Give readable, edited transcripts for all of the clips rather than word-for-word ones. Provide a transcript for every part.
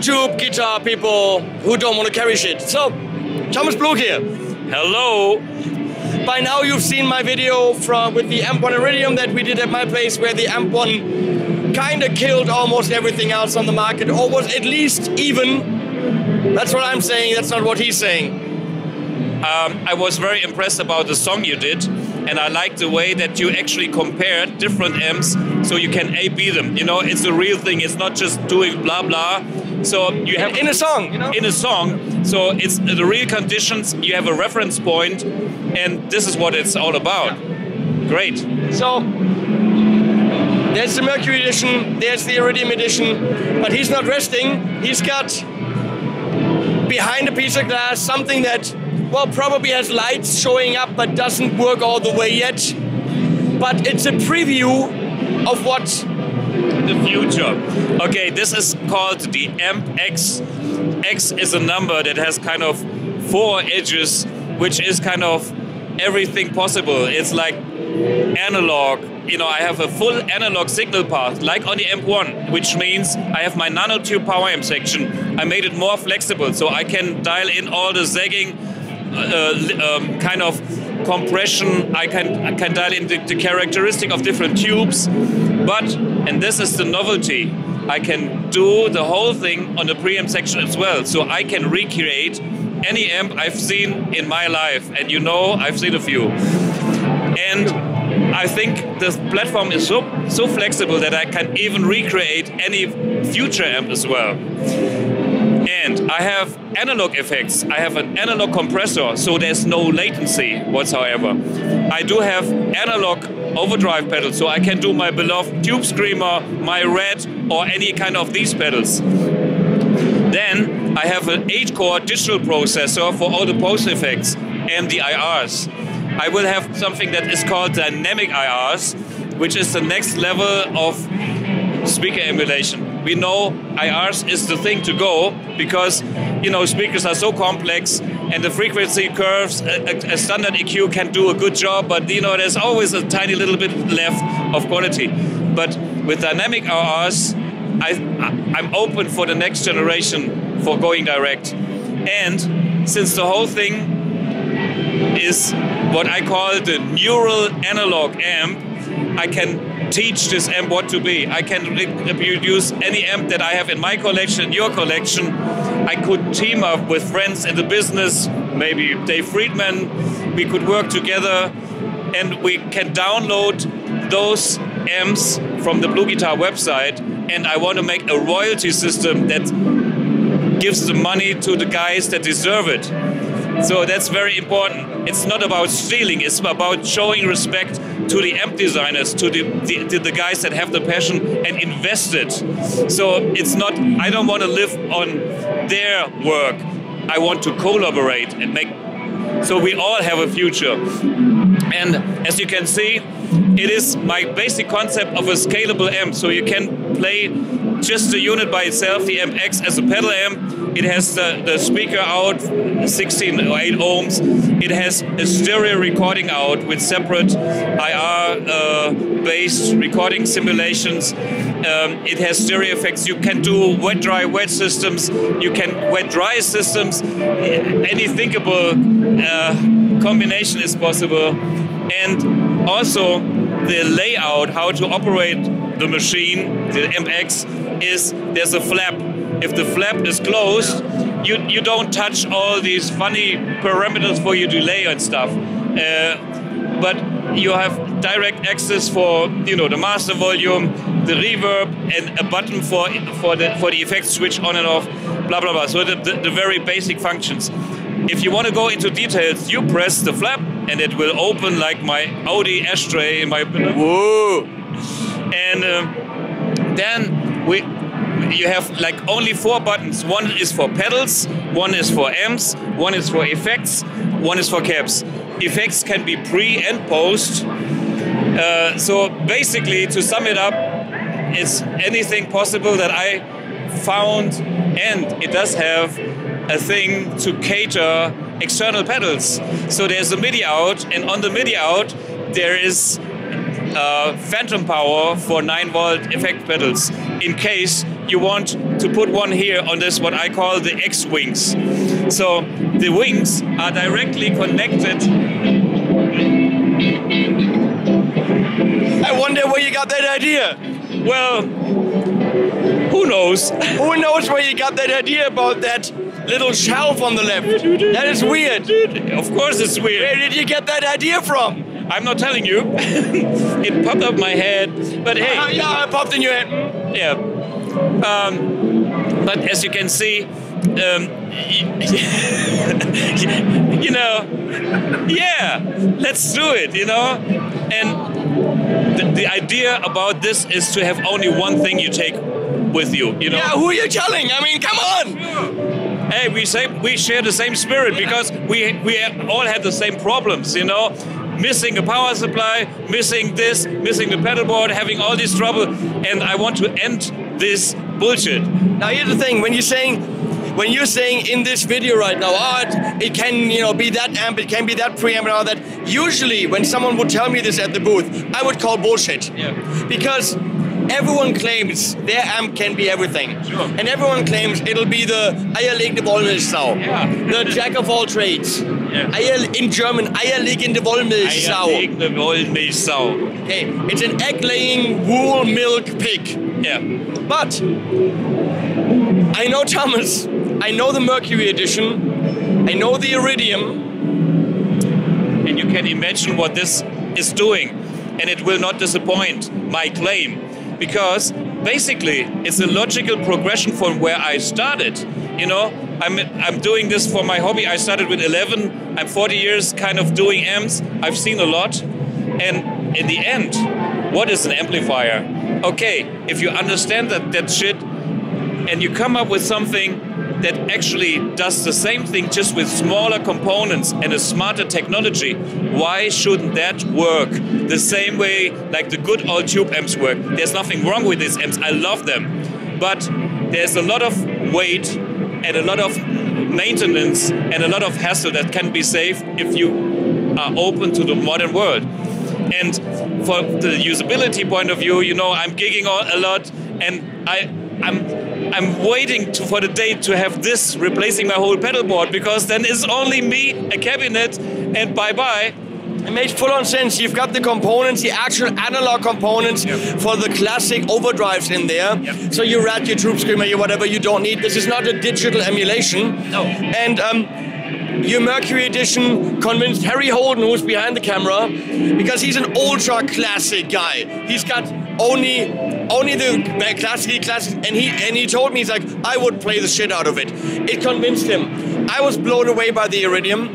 YouTube guitar people who don't want to carry shit. So, Thomas Blug here. Hello. By now you've seen my video with the Amp 1 Iridium that we did at my place, where the Amp 1 kind of killed almost everything else on the market, or was at least even. That's what I'm saying, that's not what he's saying. I was very impressed about the song you did, and I like the way that you actually compared different amps so you can A/B them. You know, it's a real thing. It's not just doing blah blah. So you have in a song, you know? In a song. So it's the real conditions. You have a reference point, and this is what it's all about. Yeah. Great. So there's the Mercury edition, there's the Iridium edition, but he's not resting. He's got behind a piece of glass something that, well, probably has lights showing up but doesn't work all the way yet. But it's a preview of what the future. Okay, this is called the Amp X. X is a number that has kind of 4 edges, which is kind of everything possible. It's like analog. You know, I have a full analog signal path, like on the Amp 1, which means I have my nanotube power amp section. I made it more flexible, so I can dial in all the zagging kind of compression. I can dial in the characteristic of different tubes. But, and this is the novelty, I can do the whole thing on the preamp section as well. So I can recreate any amp I've seen in my life. And you know, I've seen a few. And I think the platform is so flexible that I can even recreate any future amp as well. And I have analog effects. I have an analog compressor, so there's no latency whatsoever. I do have analog overdrive pedals, so I can do my beloved Tube Screamer, my Red, or any kind of these pedals. Then I have an 8-core digital processor for all the post effects and the IRs. I will have something that is called dynamic IRs, which is the next level of speaker emulation. We know IRs is the thing to go because, you know, speakers are so complex and the frequency curves, a standard EQ can do a good job, but you know, there's always a tiny little bit left of quality. But with dynamic IRs, I'm open for the next generation for going direct. And since the whole thing is what I call the neural analog amp, I can teach this amp what to be. I can reproduce any amp that I have in my collection, your collection. I could team up with friends in the business, maybe Dave Friedman. We could work together and we can download those amps from the Bluguitar website. And I want to make a royalty system that gives the money to the guys that deserve it. So that's very important. It's not about stealing, it's about showing respect to the amp designers, to the guys that have the passion and invest it. So it's not, I don't want to live on their work. I want to collaborate and make, so we all have a future. And as you can see, it is my basic concept of a scalable amp. So you can play just the unit by itself, the Amp X as a pedal amp. It has the speaker out, 16 or 8 ohms. It has a stereo recording out with separate IR-based recording simulations. It has stereo effects. You can do wet-dry-wet systems. You can wet-dry systems. Any thinkable combination is possible. And also the layout, how to operate the machine, the Amp X, is there's a flap. If the flap is closed, you don't touch all these funny parameters for your delay and stuff. But you have direct access for, you know, the master volume, the reverb, and a button for the effect switch on and off, blah blah blah. So the very basic functions. If you want to go into details, you press the flap and it will open like my Audi ashtray in my. Whoa! And then you have like only 4 buttons. One is for pedals, one is for amps, one is for effects, one is for cabs. Effects can be pre and post. So basically, to sum it up, it's anything possible that I found, and it does have a thing to cater external pedals. So there's a MIDI out, and on the MIDI out there is phantom power for 9-volt effect pedals in case you want to put one here on this, what I call the X wings. So the wings are directly connected. I wonder where you got that idea. Well, who knows? Who knows where you got that idea about that little shelf on the left? That is weird. Of course it's weird. Where did you get that idea from? I'm not telling you. It popped up my head. But hey. Yeah, it popped in your head. Yeah. But as you can see, you know, yeah, let's do it, you know? And the idea about this is to have only one thing you take with you, you know? Yeah, who are you telling? I mean, come on! Hey, we share the same spirit because we all had the same problems, you know? Missing a power supply, missing this, missing the pedal board, having all this trouble, and I want to end this bullshit. Now here's the thing, when you're saying in this video right now, it can, you know, be that amp, it can be that preamp and all that, usually when someone would tell me this at the booth, I would call bullshit. Yeah. Because everyone claims their amp can be everything. Sure. And everyone claims it'll be the eierlegende Wollmilchsau. Yeah. The jack of all trades. Yeah. In German, eierlegende Wollmilchsau. Eierlegende Wollmilchsau. Okay, it's an egg-laying wool milk pig. Yeah. But I know Thomas. I know the Mercury edition. I know the Iridium. And you can imagine what this is doing. And it will not disappoint my claim. Because basically it's a logical progression from where I started. You know, I'm doing this for my hobby. I started with 11. I'm 40 years kind of doing amps. I've seen a lot. And in the end, what is an amplifier? Okay, if you understand that shit and you come up with something that actually does the same thing just with smaller components and a smarter technology, why shouldn't that work the same way like the good old tube amps work? There's nothing wrong with these amps, I love them. But there's a lot of weight and a lot of maintenance and a lot of hassle that can be saved if you are open to the modern world. And for the usability point of view, you know, I'm gigging a lot and I'm waiting for the day to have this replacing my whole pedal board, because then it's only me, a cabinet, and bye-bye. It makes full-on sense. You've got the components, the actual analog components for the classic overdrives in there. Yep. So you rat your Troop Screamer, your whatever you don't need. This is not a digital emulation. No. And your Mercury edition convinced Harry Holden, who's behind the camera, because he's an ultra classic guy. He's got only the classic, and he told me, he's like, I would play the shit out of it. It convinced him. I was blown away by the Iridium.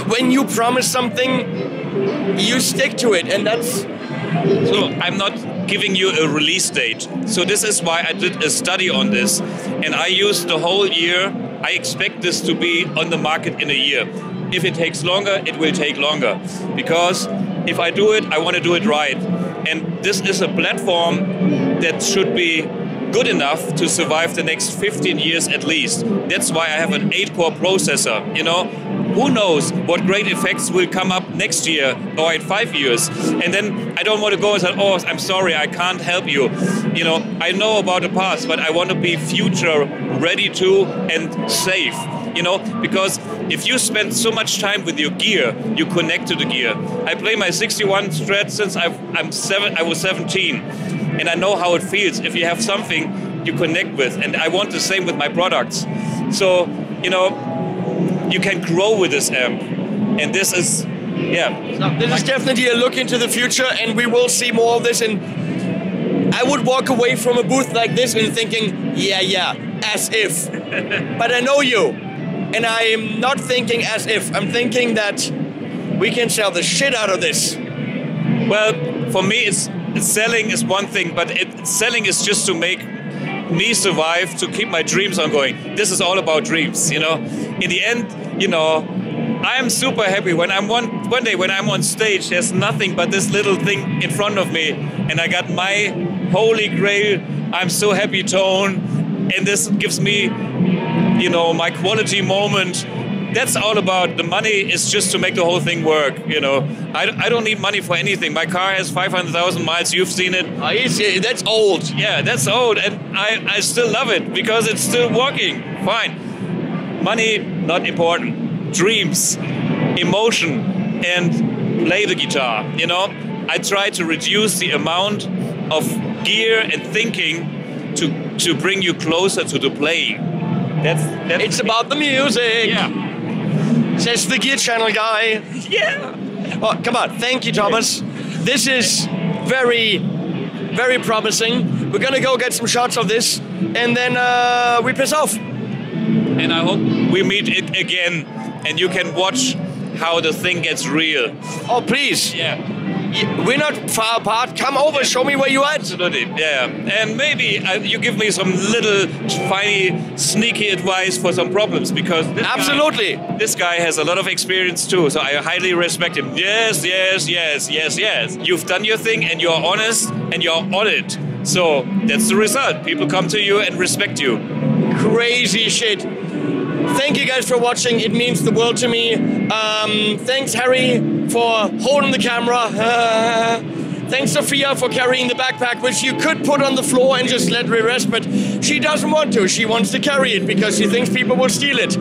When you promise something, you stick to it, and that's... So I'm not giving you a release date. So this is why I did a study on this, and I used the whole year. I expect this to be on the market in a year. If it takes longer, it will take longer. Because if I do it, I want to do it right. And this is a platform that should be good enough to survive the next 15 years at least. That's why I have an 8-core processor, you know. Who knows what great effects will come up next year or in 5 years. And then I don't want to go and say, oh, I'm sorry, I can't help you. You know, I know about the past, but I want to be future ready to and safe. You know, because if you spend so much time with your gear, you connect to the gear. I play my 61 Strat since I was 17, and I know how it feels if you have something you connect with, and I want the same with my products. So, you know, you can grow with this amp, and this is, yeah. So this is definitely a look into the future, and we will see more of this. And I would walk away from a booth like this and thinking, yeah, as if. But I know you. And I'm not thinking as if. I'm thinking that we can sell the shit out of this. Well, for me, selling is one thing, but selling is just to make me survive, to keep my dreams ongoing. This is all about dreams, you know. In the end, you know, I am super happy when I'm one day when I'm on stage. There's nothing but this little thing in front of me, and I got my holy grail. I'm so happy tone, and this gives me, you know, my quality moment that's all about. The money is just to make the whole thing work, you know. I don't need money for anything. My car has 500,000 miles. You've seen it. That's old. Yeah, that's old, and I still love it because it's still working. Fine. Money, not important. Dreams, emotion, and play the guitar, you know. I try to reduce the amount of gear and thinking to bring you closer to the playing. It's about the music. Yeah. Says the Gear Channel guy. Yeah. Oh, come on. Thank you, Thomas. This is very, very promising. We're gonna go get some shots of this, and then we piss off. And I hope we meet it again, and you can watch how the thing gets real. Oh, please. Yeah. We're not far apart. Come over, show me where you at. Absolutely, yeah. And maybe you give me some little, funny, sneaky advice for some problems, because this guy has a lot of experience too, so I highly respect him. Yes, yes, yes, yes, yes. You've done your thing, and you're honest, and you're on it. So that's the result. People come to you and respect you. Crazy shit. Thank you guys for watching. It means the world to me. Thanks, Harry, for holding the camera. Thanks, Sophia, for carrying the backpack, which you could put on the floor and just let her rest, but she doesn't want to. She wants to carry it because she thinks people will steal it.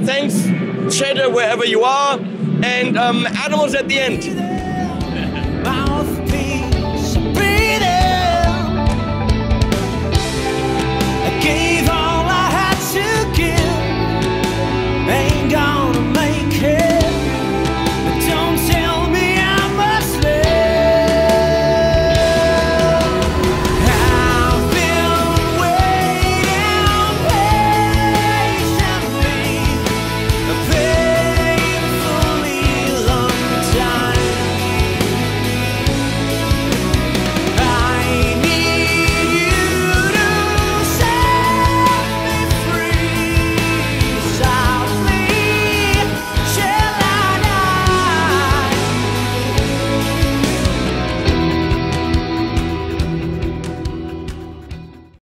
Thanks, Cheddar, wherever you are, and Animals at the end.